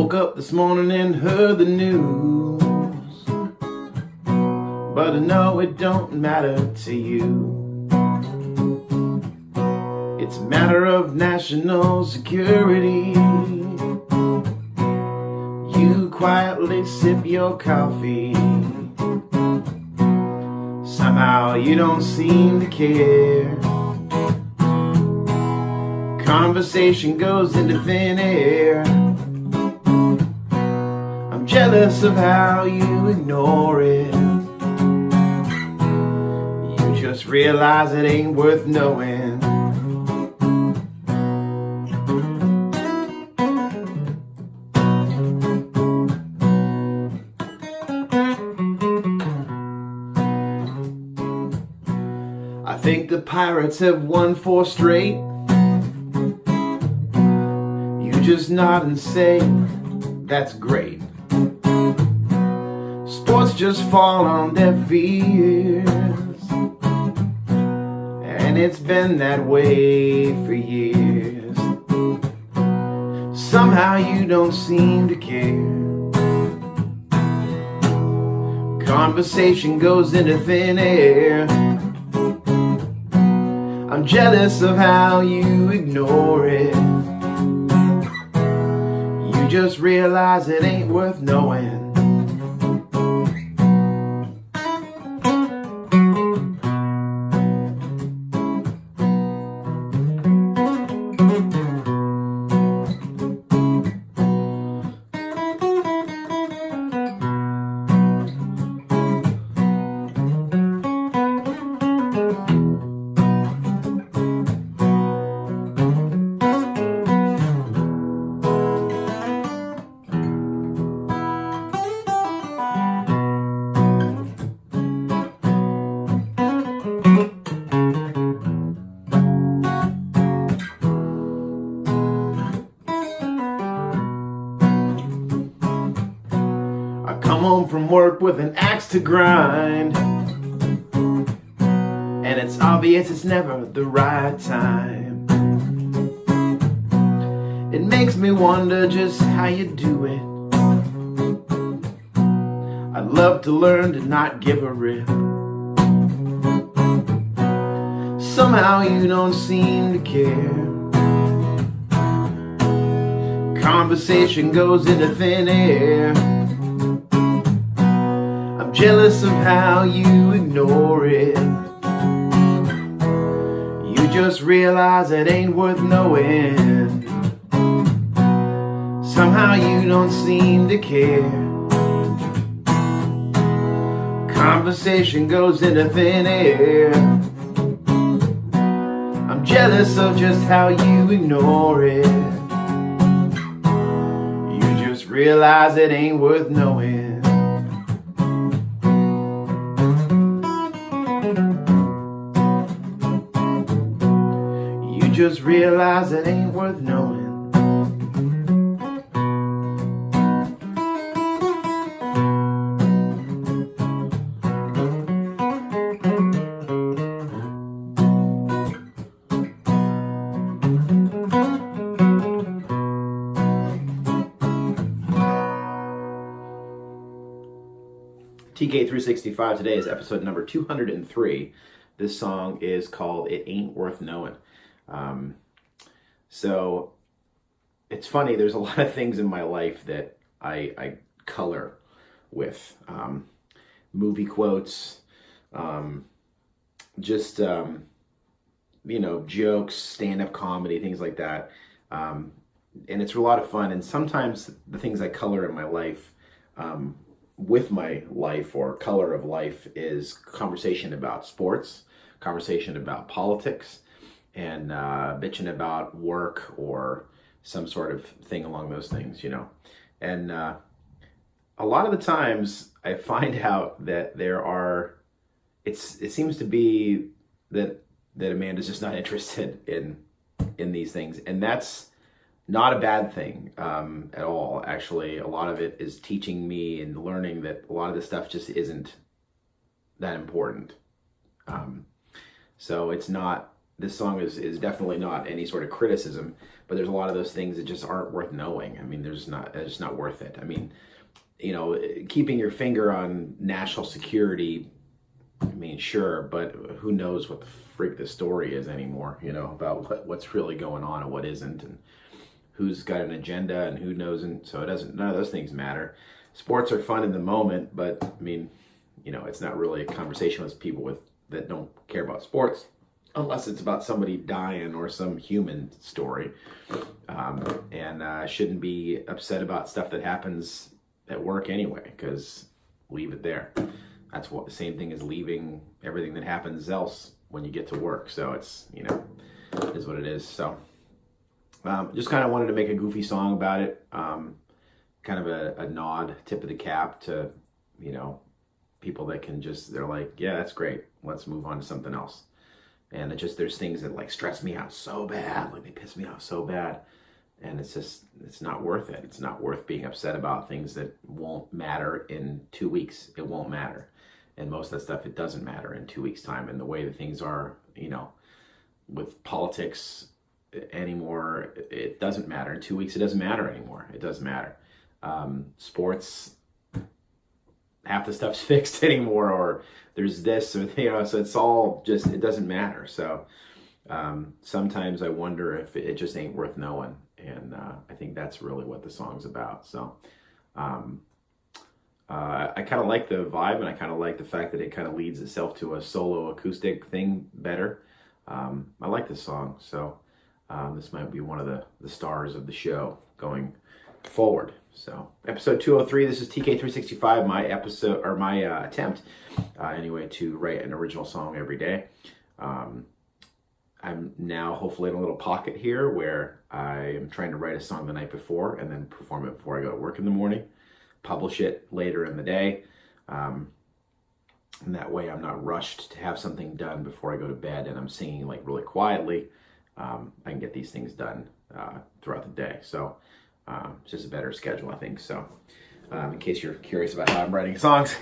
Woke up this morning and heard the news, but I know it don't matter to you. It's a matter of national security. You quietly sip your coffee. Somehow you don't seem to care. Conversation goes into thin air. I'm jealous of how you ignore it. You just realize it ain't worth knowing. I think the Pirates have won 4 straight. You just nod and say, that's great. Sports just fall on deaf ears, and it's been that way for years. Somehow you don't seem to care. Conversation goes into thin air. I'm jealous of how you ignore it. You just realize it ain't worth knowing. Come home from work with an axe to grind, and it's obvious it's never the right time. It makes me wonder just how you do it. I'd love to learn to not give a rip. Somehow you don't seem to care. Conversation goes into thin air. Jealous of how you ignore it. You just realize it ain't worth knowing. Somehow you don't seem to care. Conversation goes into thin air. I'm jealous of just how you ignore it. You just realize it ain't worth knowing. Just realize it ain't worth knowing. TK365 today is episode number 203. This song is called It Ain't Worth Knowing. So it's funny, there's a lot of things in my life that I color with, movie quotes, jokes, stand-up comedy, things like that. And it's a lot of fun. And sometimes the things I color in my life, with my life or color of life, is conversation about sports, conversation about politics, and bitching about work or some sort of thing along those things, And a lot of the times I find out that it seems to be that Amanda's just not interested in these things. And that's not a bad thing at all. Actually, a lot of it is teaching me and learning that a lot of this stuff just isn't that important. So it's not this song is definitely not any sort of criticism, but there's a lot of those things that just aren't worth knowing. I mean, it's just not worth it. I mean, keeping your finger on national security, I mean, sure, but who knows what the freak the story is anymore, about what's really going on and what isn't, and who's got an agenda and who doesn't. So none of those things matter. Sports are fun in the moment, but I mean, it's not really a conversation with people that don't care about sports, unless it's about somebody dying or some human story. And shouldn't be upset about stuff that happens at work anyway, because leave it there. That's what the same thing as leaving everything that happens else when you get to work. So it's, it is what it is. So just kind of wanted to make a goofy song about it. Kind of a nod, tip of the cap to, people that can they're like, yeah, that's great. Let's move on to something else. And there's things that like stress me out so bad, like they piss me off so bad. And it's not worth it. It's not worth being upset about things that won't matter in 2 weeks. It won't matter. And most of that stuff, it doesn't matter in 2 weeks' time. And the way that things are, with politics anymore, it doesn't matter. In 2 weeks, it doesn't matter anymore. It doesn't matter. Sports, half the stuff's fixed anymore, or there's this, or, so it's all it doesn't matter. So sometimes I wonder if it just ain't worth knowing. And I think that's really what the song's about. So I kind of like the vibe, and I kind of like the fact that it kind of leads itself to a solo acoustic thing better. I like this song. So this might be one of the stars of the show going forward. So episode 203, this is TK365, my episode, or my attempt anyway, to write an original song every day. I'm now hopefully in a little pocket here where I am trying to write a song the night before and then perform it before I go to work in the morning, publish it later in the day. And that way I'm not rushed to have something done before I go to bed, and I'm singing like really quietly. I can get these things done throughout the day. So it's just a better schedule, I think. So in case you're curious about how I'm writing songs,